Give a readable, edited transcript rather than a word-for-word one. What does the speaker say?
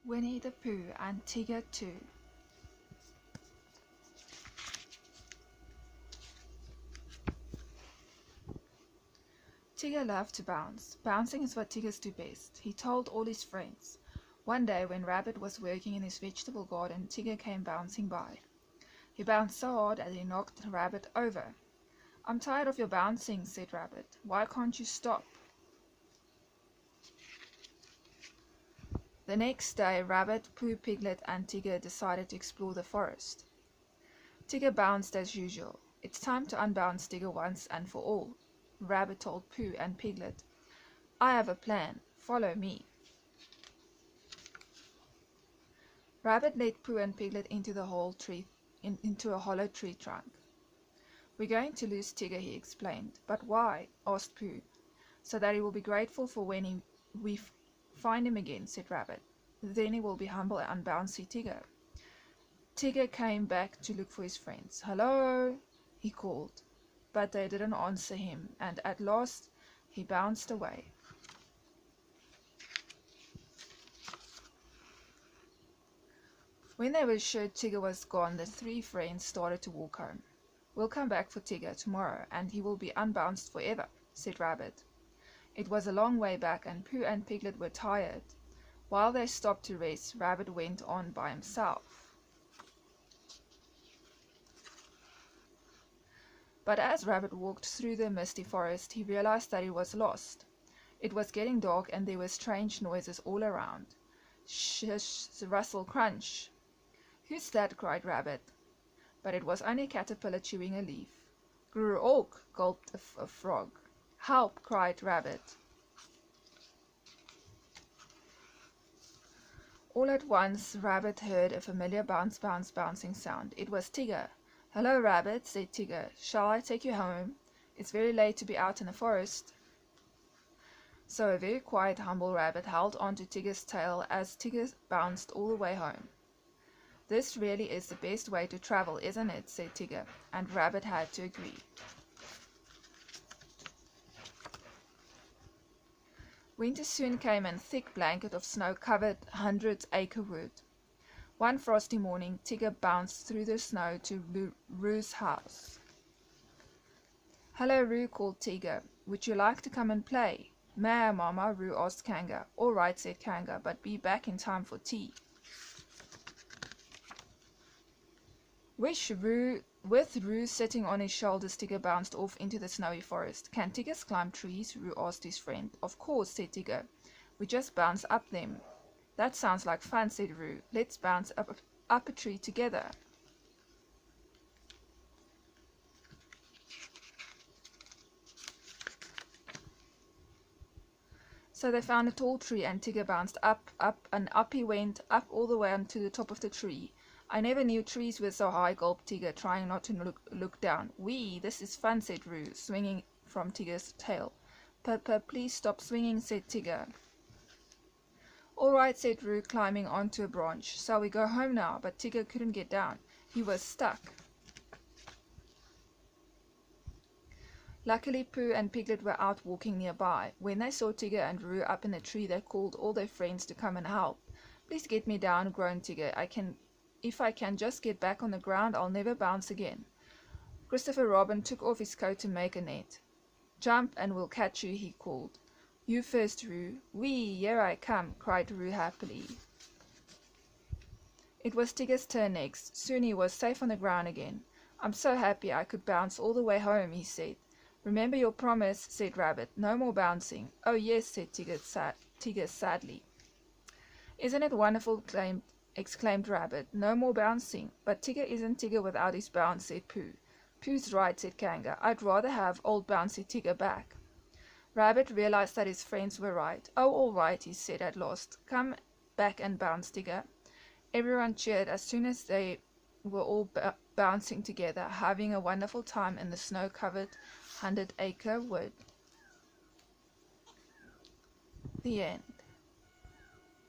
Winnie the Pooh and Tigger too. Tigger loved to bounce. Bouncing is what Tiggers do best, he told all his friends. One day when Rabbit was working in his vegetable garden, Tigger came bouncing by. He bounced so hard that he knocked Rabbit over. "I'm tired of your bouncing," said Rabbit. "Why can't you stop?" The next day, Rabbit, Pooh, Piglet, and Tigger decided to explore the forest. Tigger bounced as usual. "It's time to unbounce Tigger once and for all," Rabbit told Pooh and Piglet. "I have a plan. Follow me." Rabbit led Pooh and Piglet into a hollow tree trunk. "We're going to lose Tigger," he explained. "But why?" asked Pooh. "So that he will be grateful for when we find him again," said Rabbit. "Then he will be humble and bouncy Tigger." Tigger came back to look for his friends. "Hello," he called, but they didn't answer him, and at last he bounced away. When they were sure Tigger was gone, the three friends started to walk home. "We'll come back for Tigger tomorrow, and he will be unbounced forever," said Rabbit. It was a long way back, and Pooh and Piglet were tired. While they stopped to rest, Rabbit went on by himself. But as Rabbit walked through the misty forest, he realized that he was lost. It was getting dark, and there were strange noises all around. "Shush, rustle, crunch!" "Who's that?" cried Rabbit. But it was only a caterpillar chewing a leaf. "Grr-ork!" gulped a frog. "Help!" cried Rabbit. All at once Rabbit heard a familiar bouncing sound. It was Tigger. "Hello, Rabbit," said Tigger. "Shall I take you home? It's very late to be out in the forest." So a very quiet, humble Rabbit held on to Tigger's tail as Tigger bounced all the way home. "This really is the best way to travel, isn't it?" said Tigger, and Rabbit had to agree. Winter soon came, and a thick blanket of snow covered 100-acre wood. One frosty morning, Tigger bounced through the snow to Roo's house. "Hello, Roo," called Tigger. "Would you like to come and play?" "May I, Mama?" Roo asked Kanga. "All right," said Kanga, "but be back in time for tea." With Roo sitting on his shoulders, Tigger bounced off into the snowy forest. "Can Tiggers climb trees?" Roo asked his friend. "Of course," said Tigger. "We just bounce up them." "That sounds like fun," said Roo. "Let's bounce up a tree together." So they found a tall tree, and Tigger bounced up, and up he went, up all the way onto the top of the tree. "I never knew trees were so high," gulped Tigger, trying not to look down. "Wee, this is fun," said Roo, swinging from Tigger's tail. Please stop swinging," said Tigger. "All right," said Roo, climbing onto a branch. "Shall we go home now?" But Tigger couldn't get down. He was stuck. Luckily, Pooh and Piglet were out walking nearby. When they saw Tigger and Roo up in the tree, they called all their friends to come and help. "Please get me down," groaned Tigger. If I can just get back on the ground, I'll never bounce again." Christopher Robin took off his coat to make a net. "Jump and we'll catch you," he called. "You first, Roo." "Wee, here I come," cried Roo happily. It was Tigger's turn next. Soon he was safe on the ground again. "I'm so happy I could bounce all the way home," he said. "Remember your promise," said Rabbit. "No more bouncing." "Oh yes," said Tigger sadly. "Isn't it wonderful?" exclaimed Rabbit. "No more bouncing." "But Tigger isn't Tigger without his bounce," said Pooh. "Pooh's right," said Kanga. "I'd rather have old bouncy Tigger back." Rabbit realized that his friends were right. "Oh, all right," he said at last. "Come back and bounce, Tigger." Everyone cheered as soon as they were all bouncing together, having a wonderful time in the snow-covered 100-acre wood. The end.